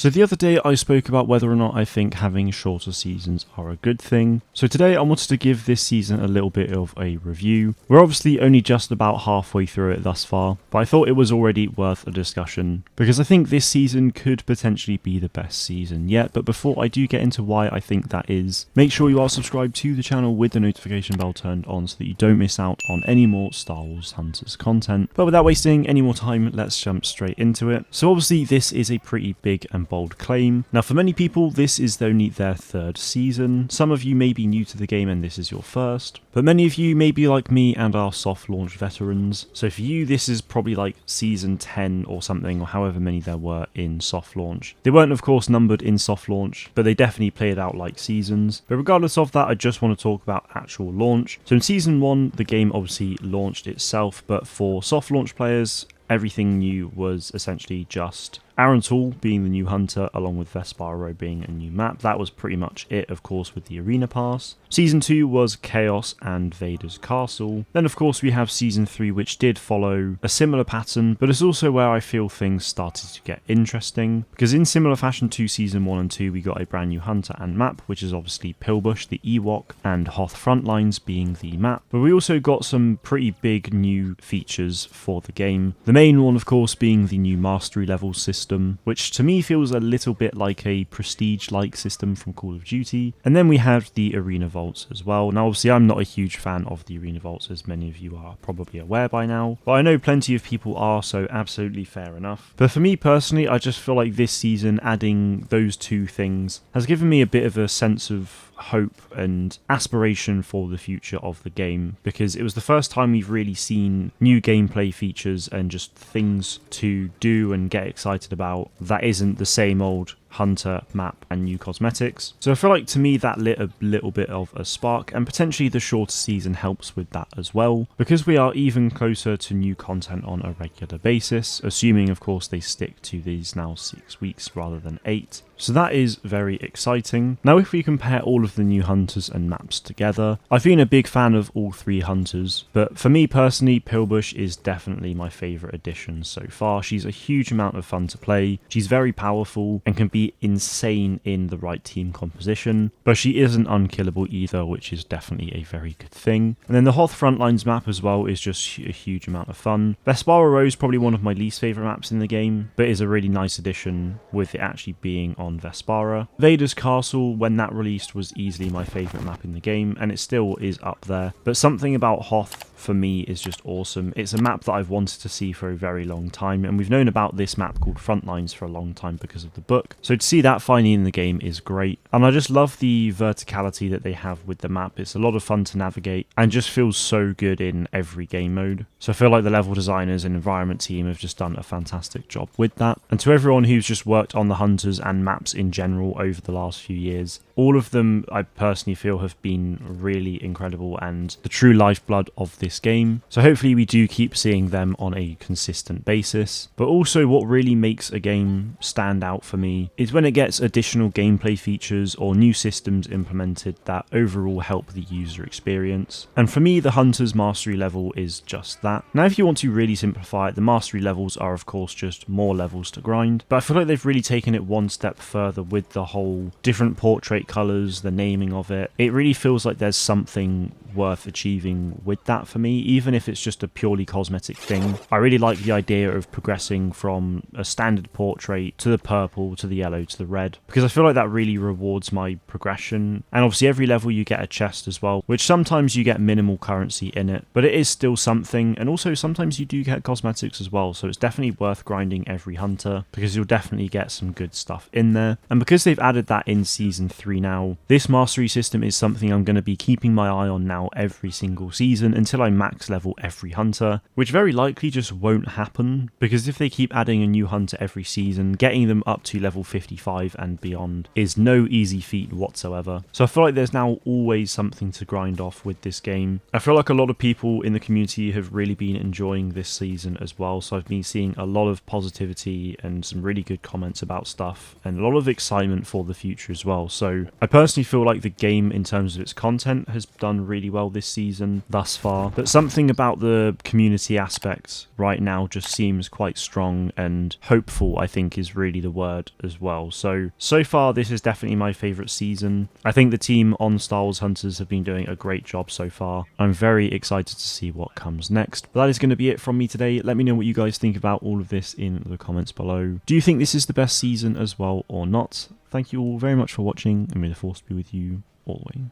So the other day I spoke about whether or not I think having shorter seasons are a good thing. So today I wanted to give this season a little bit of a review. We're obviously only just about halfway through it thus far, but I thought it was already worth a discussion because I think this season could potentially be the best season yet. But before I do get into why I think that is, make sure you are subscribed to the channel with the notification bell turned on so that you don't miss out on any more Star Wars Hunters content. But without wasting any more time, let's jump straight into it. So obviously this is a pretty big and bold claim. Now for many people this is only their third season. Some of you may be new to the game and this is your first, but many of you may be like me and are soft launch veterans. So for you this is probably like season 10 or something, or however many there were in soft launch. They weren't of course numbered in soft launch, but they definitely played out like seasons. But regardless of that, I just want to talk about actual launch. So in season 1 the game obviously launched itself, but for soft launch players everything new was essentially just Arantul being the new hunter, along with Vesparo being a new map. That was pretty much it, of course, with the Arena Pass. Season 2 was Chaos and Vader's Castle. Then, of course, we have Season 3, which did follow a similar pattern, but it's also where I feel things started to get interesting, because in similar fashion to Season 1 and 2, we got a brand new hunter and map, which is obviously Pilbush, the Ewok, and Hoth Frontlines being the map. But we also got some pretty big new features for the game. The main one, of course, being the new Mastery level system, which to me feels a little bit like a Prestige-like system from Call of Duty. And then we have the Arena Vaults as well. Now obviously I'm not a huge fan of the Arena Vaults, as many of you are probably aware by now, but I know plenty of people are, so absolutely fair enough. But for me personally, I just feel like this season adding those two things has given me a bit of a sense of hope and aspiration for the future of the game, because it was the first time we've really seen new gameplay features and just things to do and get excited about that isn't the same old hunter map and new cosmetics. So I feel like to me that lit a little bit of a spark, and potentially the shorter season helps with that as well, because we are even closer to new content on a regular basis, assuming of course they stick to these now 6 weeks rather than 8. So that is very exciting. Now if we compare all of the new hunters and maps together, I've been a big fan of all 3 hunters, but for me personally Pilbush is definitely my favourite addition so far. She's a huge amount of fun to play, she's very powerful and can be insane in the right team composition, but she isn't unkillable either, which is definitely a very good thing. And then the Hoth Frontlines map as well is just a huge amount of fun. Vesparo Row is probably one of my least favourite maps in the game, but is a really nice addition with it actually being on Vespara. Vader's Castle, when that released, was easily my favourite map in the game, and it still is up there. But something about Hoth for me is just awesome. It's a map that I've wanted to see for a very long time, and we've known about this map called Frontlines for a long time because of the book. So to see that finally in the game is great, and I just love the verticality that they have with the map. It's a lot of fun to navigate and just feels so good in every game mode. So I feel like the level designers and environment team have just done a fantastic job with that. And to everyone who's just worked on the hunters and maps in general over the last few years, all of them I personally feel have been really incredible and the true lifeblood of this game. So hopefully we do keep seeing them on a consistent basis. But also what really makes a game stand out for me is when it gets additional gameplay features or new systems implemented that overall help the user experience. And for me the Hunter's Mastery level is just that. Now if you want to really simplify it, the Mastery levels are of course just more levels to grind, but I feel like they've really taken it one step further with the whole different portrait colours, the naming of it. It really feels like there's something worth achieving with that for me, even if it's just a purely cosmetic thing. I really like the idea of progressing from a standard portrait to the purple to the yellow to the red, because I feel like that really rewards my progression. And obviously every level you get a chest as well, which sometimes you get minimal currency in it, but it is still something. And also sometimes you do get cosmetics as well, so it's definitely worth grinding every hunter because you'll definitely get some good stuff in there. And because they've added that in season 3 now, this mastery system is something I'm going to be keeping my eye on now every single season until I max level every hunter, which very likely just won't happen, because if they keep adding a new hunter every season, getting them up to level 55 and beyond is no easy feat whatsoever. So I feel like there's now always something to grind off with this game. I feel like a lot of people in the community have really been enjoying this season as well, so I've been seeing a lot of positivity and some really good comments about stuff and a lot of excitement for the future as well. So I personally feel like the game in terms of its content has done really really well this season thus far, but something about the community aspect right now just seems quite strong, and hopeful, I think, is really the word as well. So far this is definitely my favourite season. I think the team on Star Wars Hunters have been doing a great job so far. I'm very excited to see what comes next. But that is going to be it from me today. Let me know what you guys think about all of this in the comments below. Do you think this is the best season as well or not? Thank you all very much for watching, and may the Force be with you always.